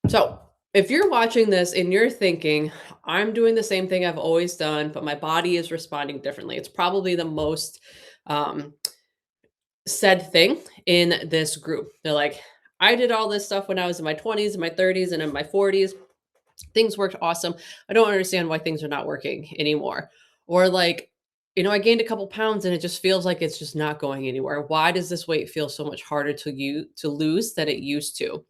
So, if you're watching this and you're thinking, I'm doing the same thing I've always done, but my body is responding differently, it's probably the most um, said thing in this group. They're like, I did all this stuff when I was in my 20s, and my 30s, and in my 40s. Things worked awesome. I don't understand why things are not working anymore. Or like, I gained a couple pounds and it just feels like it's just not going anywhere. Why does this weight feel so much harder to lose than it used to?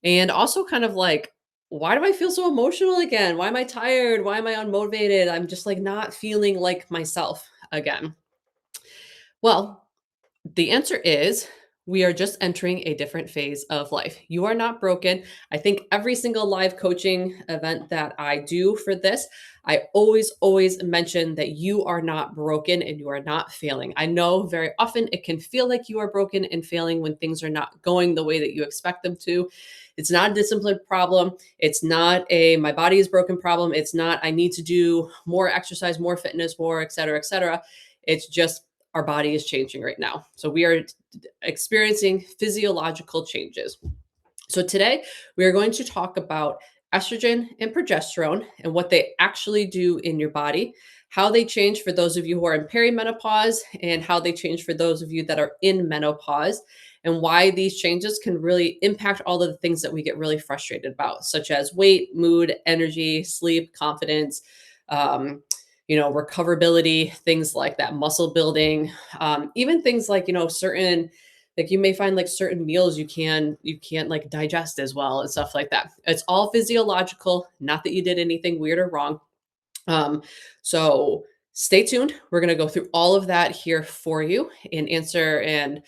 And also kind of like, why do I feel so emotional again? Why am I tired? Why am I unmotivated? I'm just like not feeling like myself again. Well, the answer is we are just entering a different phase of life. You are not broken. I think every single live coaching event that I do for this, I always mention that you are not broken and you are not failing. I know very often it can feel like you are broken and failing when things are not going the way that you expect them to. It's not a discipline problem. It's not a my body is broken problem. It's not I need to do more exercise, more fitness, more, et cetera, et cetera. It's just our body is changing right now. So we are experiencing physiological changes. So today we are going to talk about estrogen and progesterone and what they actually do in your body, how they change for those of you who are in perimenopause, and how they change for those of you that are in menopause, and why these changes can really impact all of the things that we get really frustrated about, such as weight, mood, energy, sleep, confidence, um, recoverability, things like that, muscle building, even things like, certain like you may find like certain meals you can't like digest as well and stuff like that. It's all physiological, not that you did anything weird or wrong. Um, so stay tuned. We're gonna go through all of that here for you and answer. And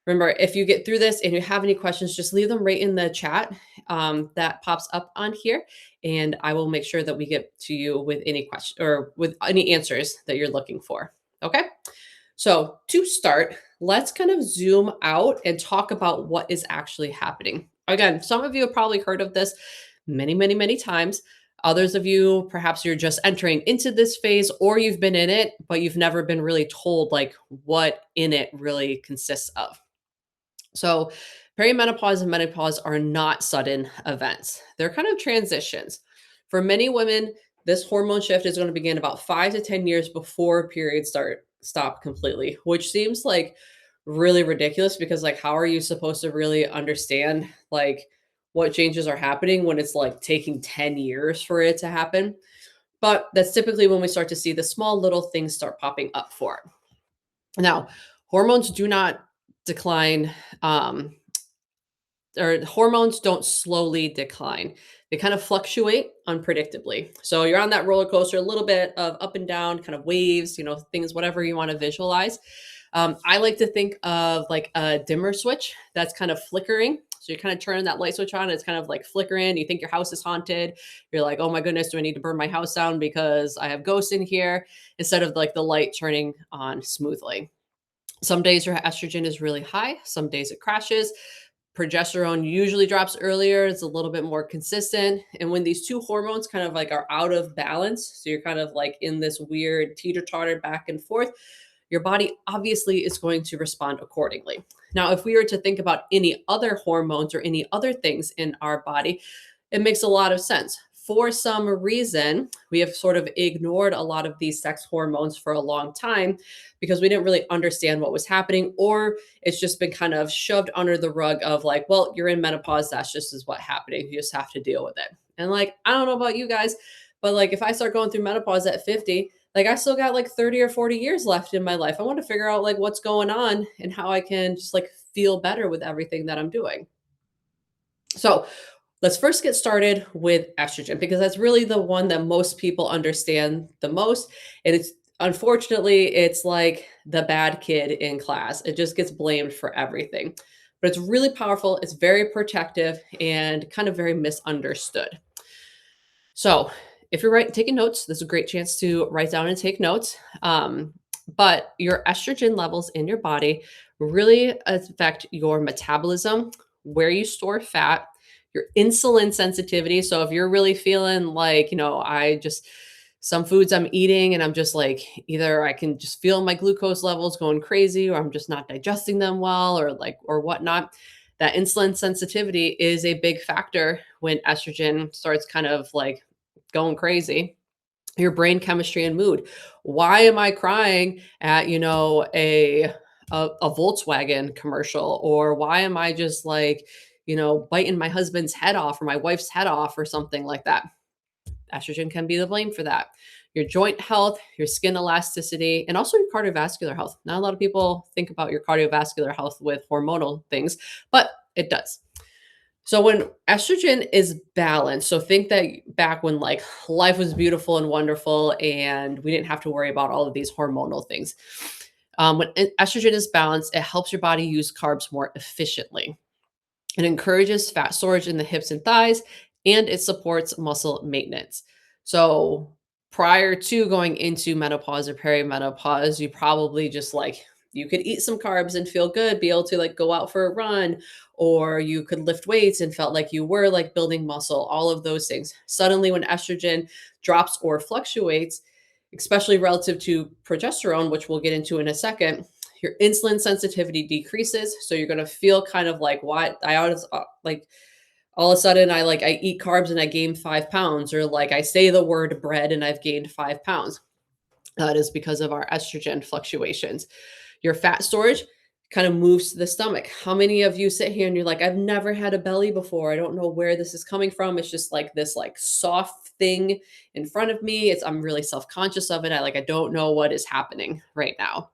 remember, if you get through this and you have any questions, just leave them right in the chat that pops up on here, and I will make sure that we get to you with any question or with any answers that you're looking for. Okay. So, to start, let's kind of zoom out and talk about what is actually happening. Again, some of you have probably heard of this many times. Others of you, perhaps you're just entering into this phase or you've been in it, but you've never been really told like what in it really consists of. So, perimenopause and menopause are not sudden events. They're kind of transitions. For many women, this hormone shift is going to begin about 5 to 10 years before periods stop completely, which seems like really ridiculous because like how are you supposed to really understand like what changes are happening when it's like taking 10 years for it to happen? But that's typically when we start to see the small little things start popping up for it. Now, hormones do not decline um, or hormones don't slowly decline. They kind of fluctuate unpredictably. So you're on that roller coaster, a little bit of up and down, kind of waves, things, whatever you want to visualize. I like to think of like a dimmer switch that's kind of flickering. So you're kind of turning that light switch on, and it's kind of like flickering. You think your house is haunted. You're like, oh my goodness, do I need to burn my house down because I have ghosts in here? Instead of like the light turning on smoothly. Some days your estrogen is really high, some days it crashes. Progesterone usually drops earlier, it's a little bit more consistent. And when these two hormones kind of like are out of balance, so you're kind of like in this weird teeter totter back and forth, your body obviously is going to respond accordingly. Now, if we were to think about any other hormones or any other things in our body, it makes a lot of sense. For some reason, we have sort of ignored a lot of these sex hormones for a long time because we didn't really understand what was happening, or it's just been kind of shoved under the rug of like, well, you're in menopause, that's just is what happening. You just have to deal with it. And like, I don't know about you guys, but like if I start going through menopause at 50, like I still got like 30 or 40 years left in my life. I want to figure out like what's going on and how I can just like feel better with everything that I'm doing. So, let's first get started with estrogen because that's really the one that most people understand the most. And it's unfortunately, it's like the bad kid in class. It just gets blamed for everything. But it's really powerful, it's very protective, and kind of very misunderstood. So, if you're taking notes, this is a great chance to write down and take notes. But your estrogen levels in your body really affect your metabolism, where you store fat, your insulin sensitivity. So if you're really feeling like, some foods I'm eating and I'm just like, either I can just feel my glucose levels going crazy or I'm just not digesting them well or whatnot. That insulin sensitivity is a big factor when estrogen starts kind of like going crazy. Your brain chemistry and mood. Why am I crying at, a Volkswagen commercial? Or why am I just like, biting my husband's head off or my wife's head off or something like that? Estrogen can be the blame for that. Your joint health, your skin elasticity, and also your cardiovascular health. Not a lot of people think about your cardiovascular health with hormonal things, but it does. So when estrogen is balanced, so think that back when like life was beautiful and wonderful and we didn't have to worry about all of these hormonal things. When estrogen is balanced, it helps your body use carbs more efficiently. It encourages fat storage in the hips and thighs, and it supports muscle maintenance. So, prior to going into menopause or perimenopause, you probably just like you could eat some carbs and feel good, be able to like go out for a run, or you could lift weights and felt like you were like building muscle, all of those things. Suddenly, when estrogen drops or fluctuates, especially relative to progesterone, which we'll get into in a second, your insulin sensitivity decreases. So you're going to feel kind of like, what I always like all of a sudden I eat carbs and I gain 5 pounds, or like I say the word bread and I've gained 5 pounds. That is because of our estrogen fluctuations. Your fat storage kind of moves to the stomach. How many of you sit here and you're like, I've never had a belly before. I don't know where this is coming from. It's just like this like soft thing in front of me. I'm really self-conscious of it. I don't know what is happening right now.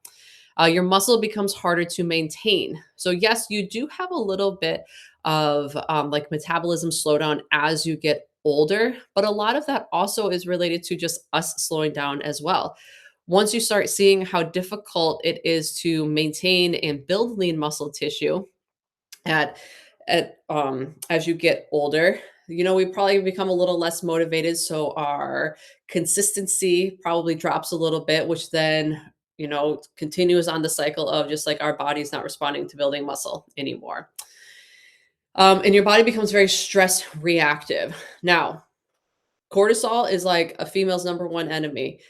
Your muscle becomes harder to maintain. So, yes, you do have a little bit of like metabolism slowdown as you get older, but a lot of that also is related to just us slowing down as well. Once you start seeing how difficult it is to maintain and build lean muscle tissue at as you get older, we probably become a little less motivated, so our consistency probably drops a little bit, which then continues on the cycle of just like our body's not responding to building muscle anymore. And your body becomes very stress reactive. Now, cortisol is like a female's number one enemy.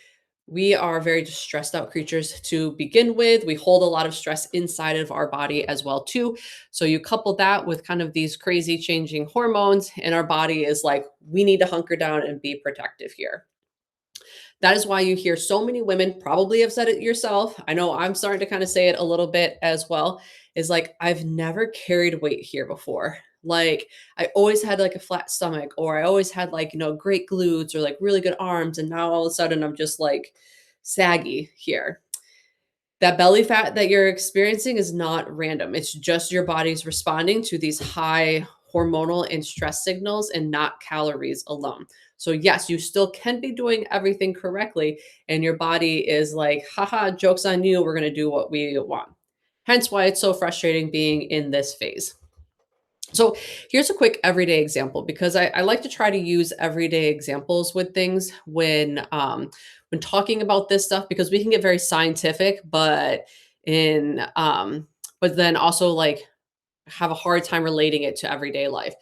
We are very just stressed out creatures to begin with. We hold a lot of stress inside of our body as well too. So you couple that with kind of these crazy changing hormones, and our body is like, we need to hunker down and be protective here. That is why you hear so many women, probably have said it yourself. I know I'm starting to kind of say it a little bit as well, is like, I've never carried weight here before. Like, I always had like a flat stomach, or I always had like, great glutes or like really good arms. And now all of a sudden I'm just like saggy here. That belly fat that you're experiencing is not random. It's just your body's responding to these high hormonal and stress signals and not calories alone. So, yes, you still can be doing everything correctly. And your body is like, haha, joke's on you. We're going to do what we want. Hence why it's so frustrating being in this phase. So here's a quick everyday example, because I like to try to use everyday examples with things when talking about this stuff, because we can get very scientific, but then also like have a hard time relating it to everyday life.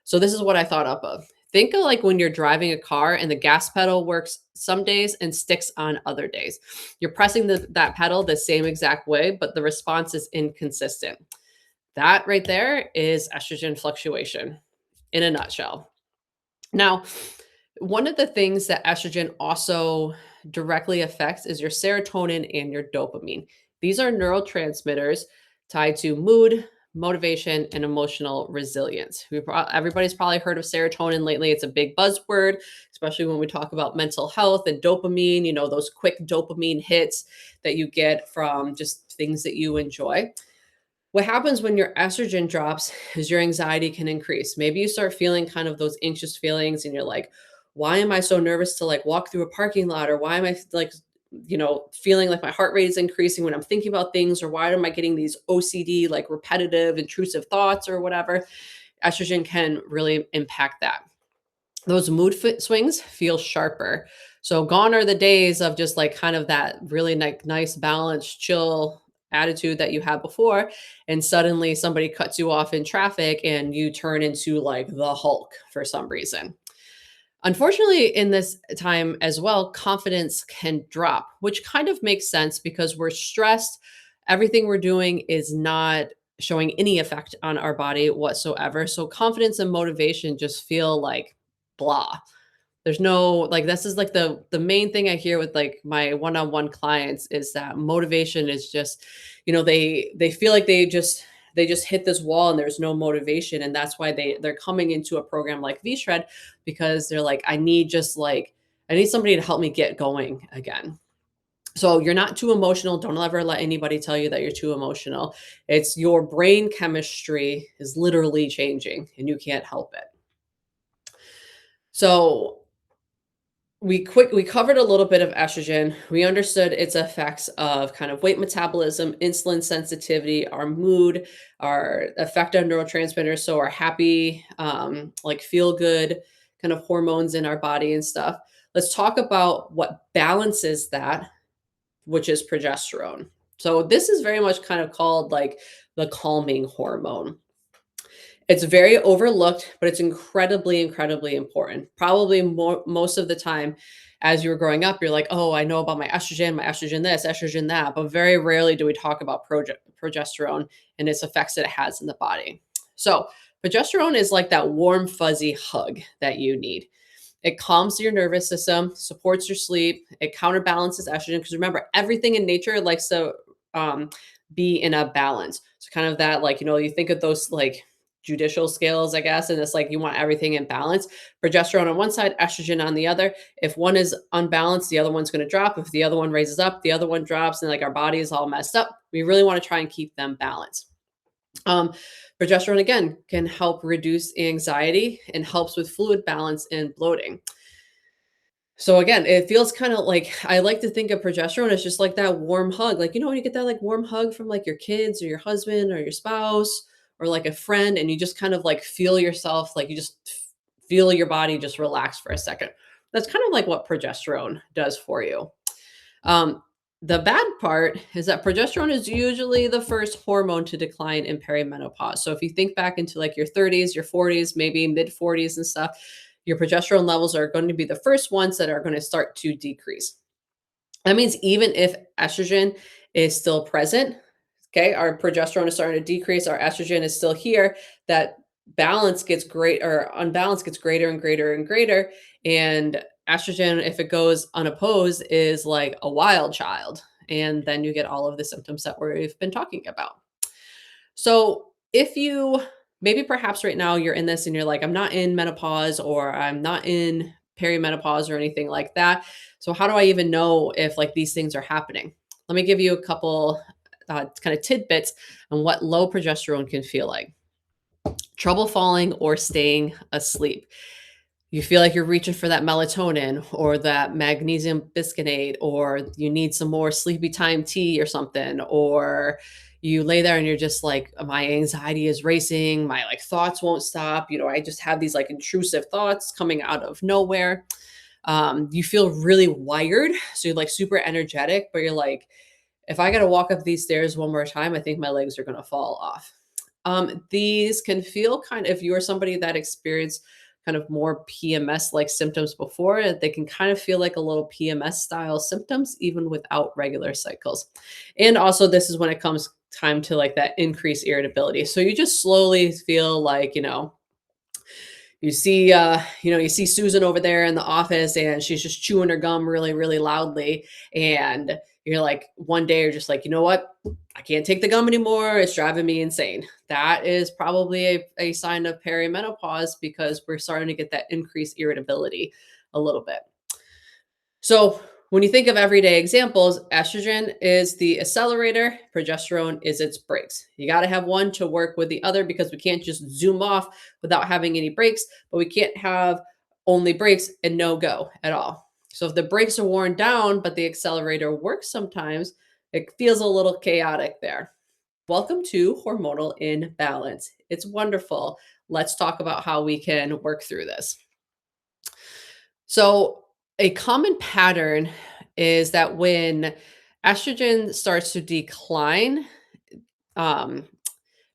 So this is what I thought up of. Think of like when you're driving a car and the gas pedal works some days and sticks on other days. You're pressing that pedal the same exact way, but the response is inconsistent. That right there is estrogen fluctuation in a nutshell. Now, one of the things that estrogen also directly affects is your serotonin and your dopamine. These are neurotransmitters tied to mood, motivation, and emotional resilience. Everybody's probably heard of serotonin lately. It's a big buzzword, especially when we talk about mental health and dopamine, those quick dopamine hits that you get from just things that you enjoy. What happens when your estrogen drops is your anxiety can increase. Maybe you start feeling kind of those anxious feelings and you're like, why am I so nervous to like walk through a parking lot? Or why am I like, feeling like my heart rate is increasing when I'm thinking about things? Or why am I getting these OCD, like repetitive, intrusive thoughts or whatever? Estrogen can really impact that. Those mood swings feel sharper. So gone are the days of just like kind of that really nice, balanced, chill attitude that you had before. And suddenly somebody cuts you off in traffic and you turn into like the Hulk for some reason. Unfortunately, in this time as well, confidence can drop, which kind of makes sense because we're stressed. Everything we're doing is not showing any effect on our body whatsoever. So confidence and motivation just feel like blah. There's no like this is like the main thing I hear with like my one-on-one clients is that motivation is just, they feel like they just hit this wall and there's no motivation. And that's why they're coming into a program like V-Shred because they're like, I need somebody to help me get going again. So you're not too emotional. Don't ever let anybody tell you that you're too emotional. It's your brain chemistry is literally changing and you can't help it. So we covered a little bit of estrogen. We understood its effects of kind of weight metabolism, insulin sensitivity, our mood, our effect on neurotransmitters, so our happy, like feel good kind of hormones in our body and stuff. Let's talk about what balances that, which is progesterone. So this is very much kind of called like the calming hormone. It's very overlooked, but it's incredibly, incredibly important. Probably most of the time as you were growing up, you're like, oh, I know about my estrogen this, estrogen that. But very rarely do we talk about progesterone and its effects that it has in the body. So, progesterone is like that warm, fuzzy hug that you need. It calms your nervous system, supports your sleep, it counterbalances estrogen. Because remember, everything in nature likes to um, be in a balance. So, kind of that, like, you think of those like judicial scales, I guess, and it's like you want everything in balance. Progesterone on one side, estrogen on the other. If one is unbalanced, the other one's going to drop. If the other one raises up, the other one drops, and like our body is all messed up. We really want to try and keep them balanced. Um, Progesterone again can help reduce anxiety and helps with fluid balance and bloating. So again, it feels kind of like I like to think of progesterone as just like that warm hug. Like, when you get that like warm hug from like your kids or your husband or your spouse or like a friend, and you just kind of like feel yourself, like you just feel your body just relax for a second. That's kind of like what progesterone does for you. Um, the bad part is that progesterone is usually the first hormone to decline in perimenopause. So if you think back into like your 30s, your 40s, maybe mid 40s and stuff, your progesterone levels are going to be the first ones that are going to start to decrease. That means even if estrogen is still present, okay, our progesterone is starting to decrease, our estrogen is still here, that balance gets great or unbalance gets greater and greater and greater. And estrogen, if it goes unopposed, is like a wild child. And then you get all of the symptoms that we've been talking about. So if you maybe perhaps right now you're in this and you're like, I'm not in menopause or I'm not in perimenopause or anything like that. So how do I even know if like these things are happening? Let me give you a couple kind of tidbits on what low progesterone can feel like. Trouble falling or staying asleep. You feel like you're reaching for that melatonin or that magnesium biscuit, or you need some more sleepy time tea or something, or you lay there and you're just like, my anxiety is racing, my like thoughts won't stop. I just have these like intrusive thoughts coming out of nowhere. You feel really wired, so you're like super energetic, but you're like, if I got to walk up these stairs one more time, I think my legs are going to fall off. These can feel kind of, if you're somebody that experienced kind of more PMS like symptoms before, they can kind of feel like a little PMS style symptoms, even without regular cycles. And also, this is when it comes time to like that increased irritability. So you just slowly feel like, you see Susan over there in the office and she's just chewing her gum really, really loudly. And you're like, one day you're just like, you know what? I can't take the gum anymore. It's driving me insane. That is probably a sign of perimenopause because we're starting to get that increased irritability a little bit. So when you think of everyday examples, estrogen is the accelerator, progesterone is its brakes. You got to have one to work with the other because we can't just zoom off without having any brakes, but we can't have only brakes and no go at all. So if the brakes are worn down, but the accelerator works sometimes, it feels a little chaotic there. Welcome to Hormonal Imbalance. It's wonderful. Let's talk about how we can work through this. So, a common pattern is that when estrogen starts to decline, um,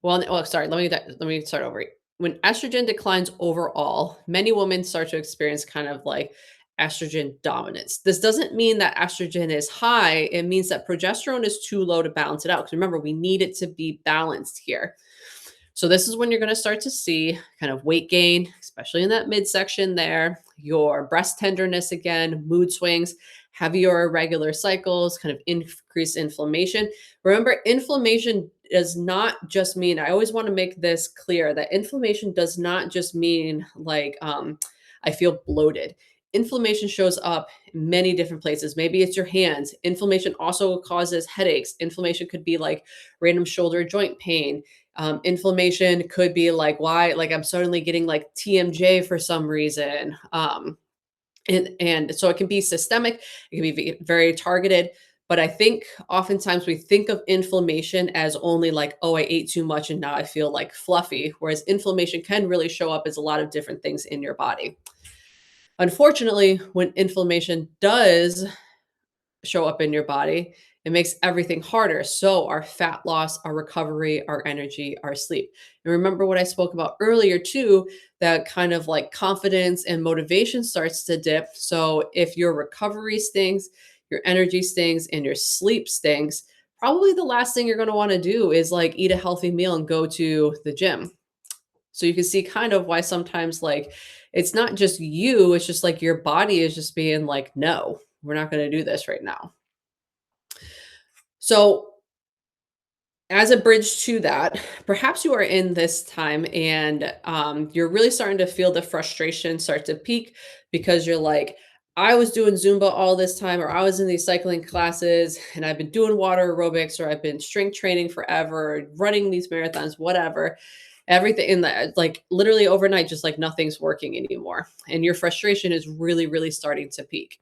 sorry, let me start over. When estrogen declines overall, many women start to experience kind of like estrogen dominance. This doesn't mean that estrogen is high. It means that progesterone is too low to balance it out. Because remember, we need it to be balanced here. So this is when you're going to start to see kind of weight gain, especially in that midsection there, your breast tenderness again, mood swings, heavier irregular cycles, kind of increased inflammation. Remember, inflammation does not just mean, I always want to make this clear that inflammation does not just mean like I feel bloated. Inflammation shows up in many different places. Maybe it's your hands. Inflammation also causes headaches. Inflammation could be like random shoulder joint pain. Inflammation could be like, why, like I'm suddenly getting like TMJ for some reason. And so it can be systemic, it can be very targeted. But I think oftentimes we think of inflammation as only like, oh, I ate too much and now I feel like fluffy. Whereas inflammation can really show up as a lot of different things in your body. Unfortunately, when inflammation does show up in your body, it makes everything harder. So, our fat loss, our recovery, our energy, our sleep. And remember what I spoke about earlier, too, that kind of like confidence and motivation starts to dip. So, if your recovery stinks, your energy stinks, and your sleep stinks, probably the last thing you're going to want to do is like eat a healthy meal and go to the gym. So, you can see kind of why sometimes like it's not just you, it's just like your body is just being like, no, we're not going to do this right now. So, as a bridge to that, perhaps you are in this time and you're really starting to feel the frustration start to peak because you're like, I was doing Zumba all this time, or I was in these cycling classes, and I've been doing water aerobics, or I've been strength training forever, or running these marathons, whatever. Everything in that, like literally overnight, just like nothing's working anymore. And your frustration is really, really starting to peak.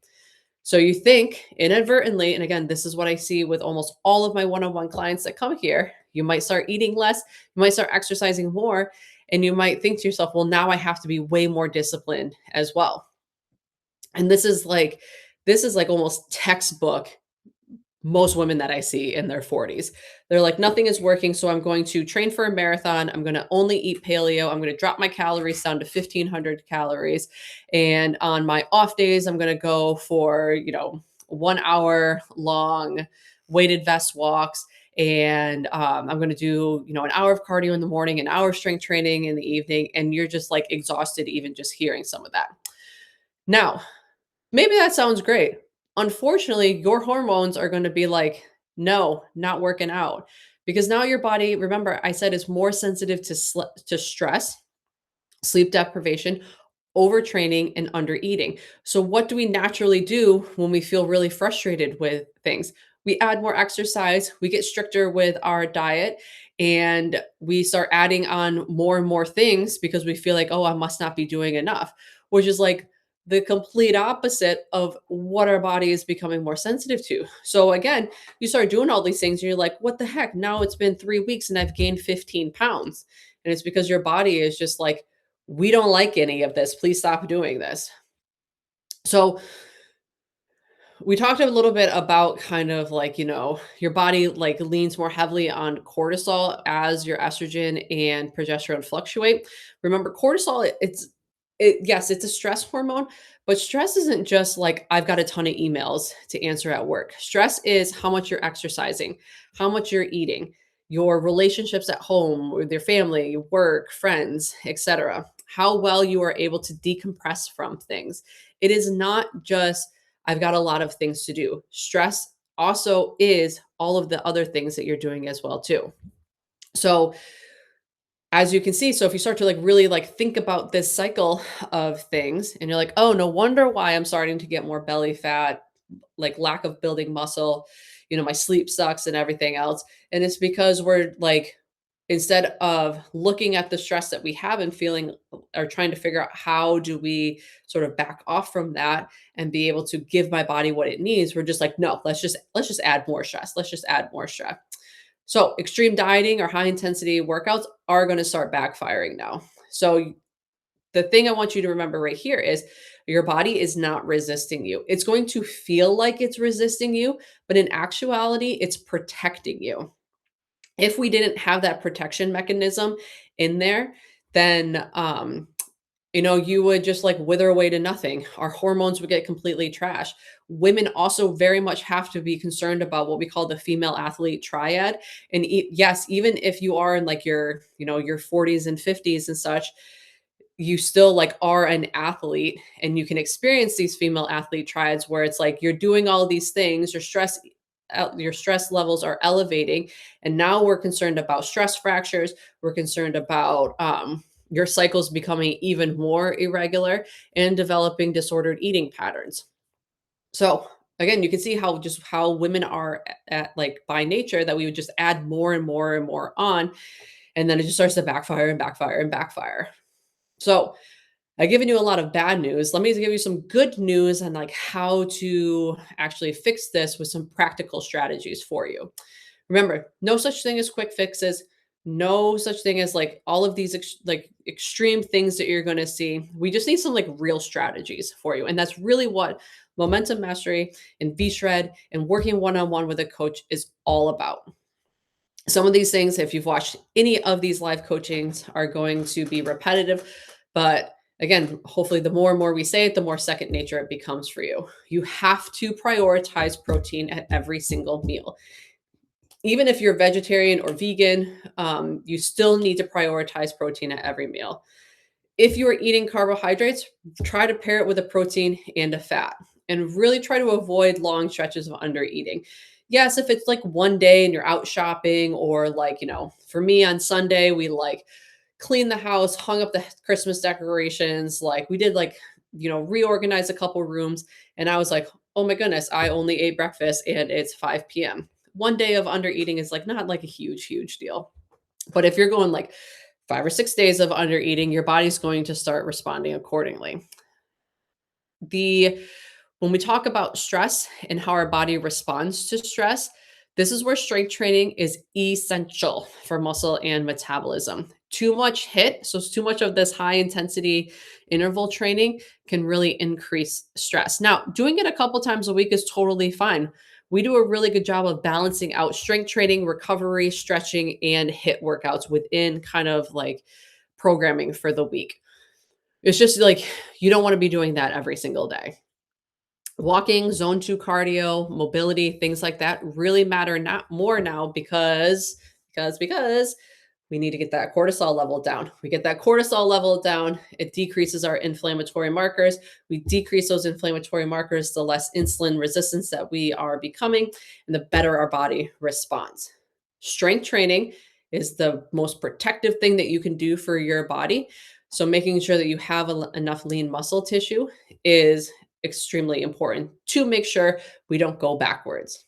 So you think inadvertently, and again, this is what I see with almost all of my one-on-one clients that come here. You might start eating less, you might start exercising more, and you might think to yourself, well, now I have to be way more disciplined as well. And this is like almost textbook most women that I see in their 40s. They're like, nothing is working. So I'm going to train for a marathon. I'm going to only eat paleo. I'm going to drop my calories down to 1500 calories. And on my off days, I'm going to go for, 1 hour long weighted vest walks. And I'm going to do, an hour of cardio in the morning, an hour of strength training in the evening. And you're just like exhausted, even just hearing some of that. Now, maybe that sounds great. Unfortunately, your hormones are going to be like, no, not working out. Because now your body, remember, I said is more sensitive to to stress, sleep deprivation, overtraining, and undereating. So, what do we naturally do when we feel really frustrated with things? We add more exercise, we get stricter with our diet, and we start adding on more and more things because we feel like, oh, I must not be doing enough, which is like the complete opposite of what our body is becoming more sensitive to. So, again, you start doing all these things and you're like, what the heck? Now it's been 3 weeks and I've gained 15 pounds. And it's because your body is just like, we don't like any of this. Please stop doing this. So, we talked a little bit about kind of like, your body like leans more heavily on cortisol as your estrogen and progesterone fluctuate. Remember, cortisol, yes, it's a stress hormone, but stress isn't just like I've got a ton of emails to answer at work. Stress is how much you're exercising, how much you're eating, your relationships at home with your family, work, friends, etc. How well you are able to decompress from things. It is not just I've got a lot of things to do. Stress also is all of the other things that you're doing as well too. So, as you can see, so if you start to like really like think about this cycle of things and you're like, "Oh, no wonder why I'm starting to get more belly fat, like lack of building muscle, my sleep sucks and everything else." And it's because we're like instead of looking at the stress that we have and feeling or trying to figure out how do we sort of back off from that and be able to give my body what it needs, we're just like, no, let's just add more stress, let's just add more stress. So extreme dieting or high intensity workouts are going to start backfiring now. So the thing I want you to remember right here is your body is not resisting you. It's going to feel like it's resisting you, but in actuality it's protecting you. If we didn't have that protection mechanism in there, then You would just like wither away to nothing. Our hormones would get completely trashed. Women also very much have to be concerned about what we call the female athlete triad. And yes, even if you are in like your 40s and 50s and such, you still like are an athlete and you can experience these female athlete triads where it's like you're doing all these things, your stress levels are elevating, and now we're concerned about stress fractures, we're concerned about your cycles becoming even more irregular and developing disordered eating patterns. So again, you can see how women are at like by nature that we would just add more and more and more on, and then it just starts to backfire and backfire and backfire. So I've given you a lot of bad news. Let me give you some good news on like how to actually fix this with some practical strategies for you. Remember, no such thing as quick fixes. No such thing as like all of these like extreme things that you're going to see. We just need some like real strategies for you. And that's really what momentum mastery and V-Shred and working one-on-one with a coach is all about. Some of these things, if you've watched any of these live coachings, are going to be repetitive. But again, hopefully, the more and more we say it, the more second nature it becomes for you. You have to prioritize protein at every single meal. Even if you're vegetarian or vegan, you still need to prioritize protein at every meal. If you are eating carbohydrates, try to pair it with a protein and a fat, and really try to avoid long stretches of under eating. Yes, if it's like one day and you're out shopping, or like, for me on Sunday, we like cleaned the house, hung up the Christmas decorations, like we did like, reorganize a couple rooms. And I was like, oh my goodness, I only ate breakfast and it's 5 p.m. One day of under eating is like not like a huge, huge deal. But if you're going like 5 or 6 days of under eating, your body's going to start responding accordingly. The When we talk about stress and how our body responds to stress, this is where strength training is essential for muscle and metabolism. Too much so it's too much of this high intensity interval training can really increase stress. Now, doing it a couple times a week is totally fine. We do a really good job of balancing out strength training, recovery, stretching, and HIIT workouts within kind of like programming for the week. It's just like you don't want to be doing that every single day. Walking, zone 2 cardio, mobility, things like that really matter not more now because we need to get that cortisol level down. We get that cortisol level down, it decreases our inflammatory markers. We decrease those inflammatory markers, the less insulin resistance that we are becoming, and the better our body responds. Strength training is the most protective thing that you can do for your body. So making sure that you have enough lean muscle tissue is extremely important to make sure we don't go backwards.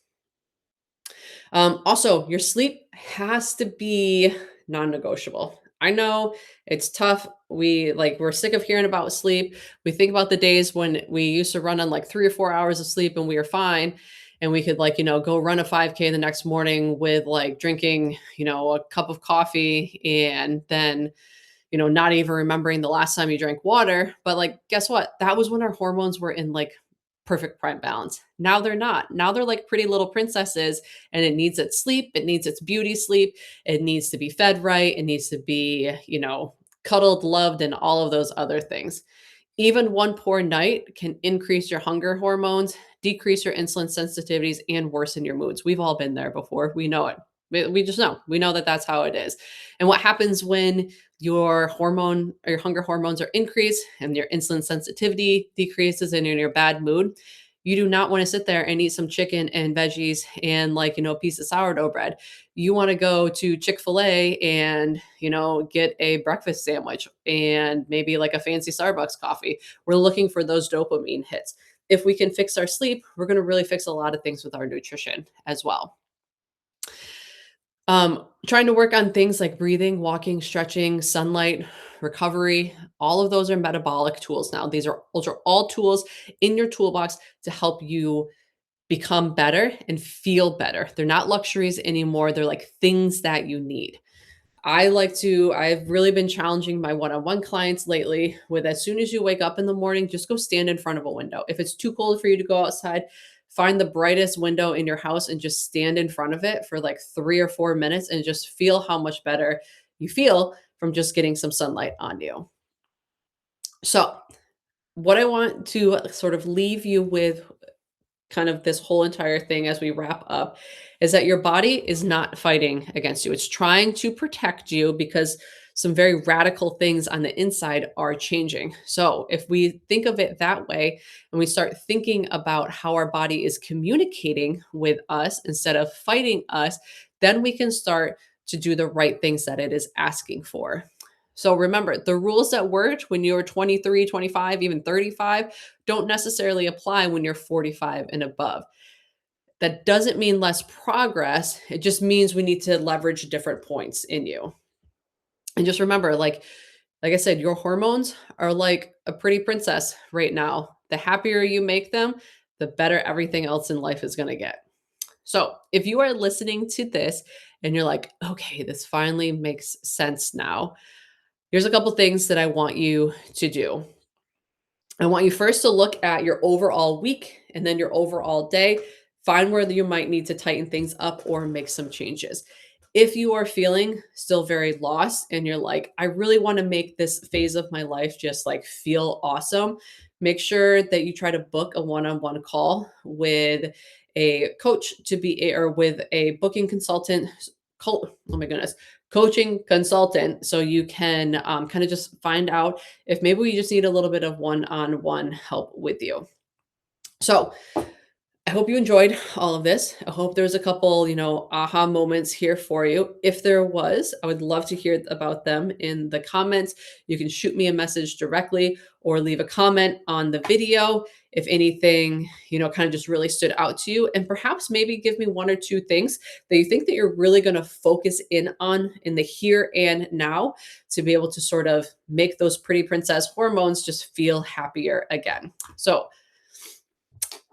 Also, your sleep has to be non-negotiable. I know it's tough. We're sick of hearing about sleep. We think about the days when we used to run on like 3 or 4 hours of sleep and we were fine. And we could go run a 5K the next morning with like drinking, a cup of coffee, and then not even remembering the last time you drank water. But like, guess what? That was when our hormones were in like perfect prime balance. Now they're not. Now they're like pretty little princesses, and it needs its sleep. It needs its beauty sleep. It needs to be fed right. It needs to be, cuddled, loved, and all of those other things. Even one poor night can increase your hunger hormones, decrease your insulin sensitivities, and worsen your moods. We've all been there before. We know it. We just know. We know that that's how it is. And what happens when your hormone or your hunger hormones are increased and your insulin sensitivity decreases and you're in your bad mood? You do not want to sit there and eat some chicken and veggies and a piece of sourdough bread. You want to go to Chick-fil-A and, get a breakfast sandwich and maybe like a fancy Starbucks coffee. We're looking for those dopamine hits. If we can fix our sleep, we're going to really fix a lot of things with our nutrition as well. Trying to work on things like breathing, walking, stretching, sunlight, recovery. All of those are metabolic tools now. Those are all tools in your toolbox to help you become better and feel better. They're not luxuries anymore. They're like things that you need. I've really been challenging my one-on-one clients lately with, as soon as you wake up in the morning, just go stand in front of a window. If it's too cold for you to go outside, find the brightest window in your house and just stand in front of it for like 3 or 4 minutes and just feel how much better you feel from just getting some sunlight on you. So, what I want to sort of leave you with kind of this whole entire thing as we wrap up is that your body is not fighting against you. It's trying to protect you because some very radical things on the inside are changing. So, if we think of it that way and we start thinking about how our body is communicating with us instead of fighting us, then we can start to do the right things that it is asking for. So remember, the rules that worked when you're 23, 25, even 35 don't necessarily apply when you're 45 and above. That doesn't mean less progress. It just means we need to leverage different points in you. And just remember, like I said, your hormones are like a pretty princess right now. The happier you make them, the better everything else in life is going to get. So, if you are listening to this and you're like, okay, this finally makes sense now, here's a couple things that I want you to do. I want you first to look at your overall week and then your overall day. Find where you might need to tighten things up or make some changes. If you are feeling still very lost and you're like, I really want to make this phase of my life just like feel awesome, make sure that you try to book a one on one call with a coach to be, or with a booking consultant. Oh my goodness, coaching consultant. So you can kind of just find out if maybe we just need a little bit of one-on-one help with you. So I hope you enjoyed all of this. I hope there's a couple, aha moments here for you. If there was, I would love to hear about them in the comments. You can shoot me a message directly or leave a comment on the video if anything, kind of just really stood out to you. And perhaps maybe give me one or two things that you think that you're really going to focus in on in the here and now to be able to sort of make those pretty princess hormones just feel happier again. So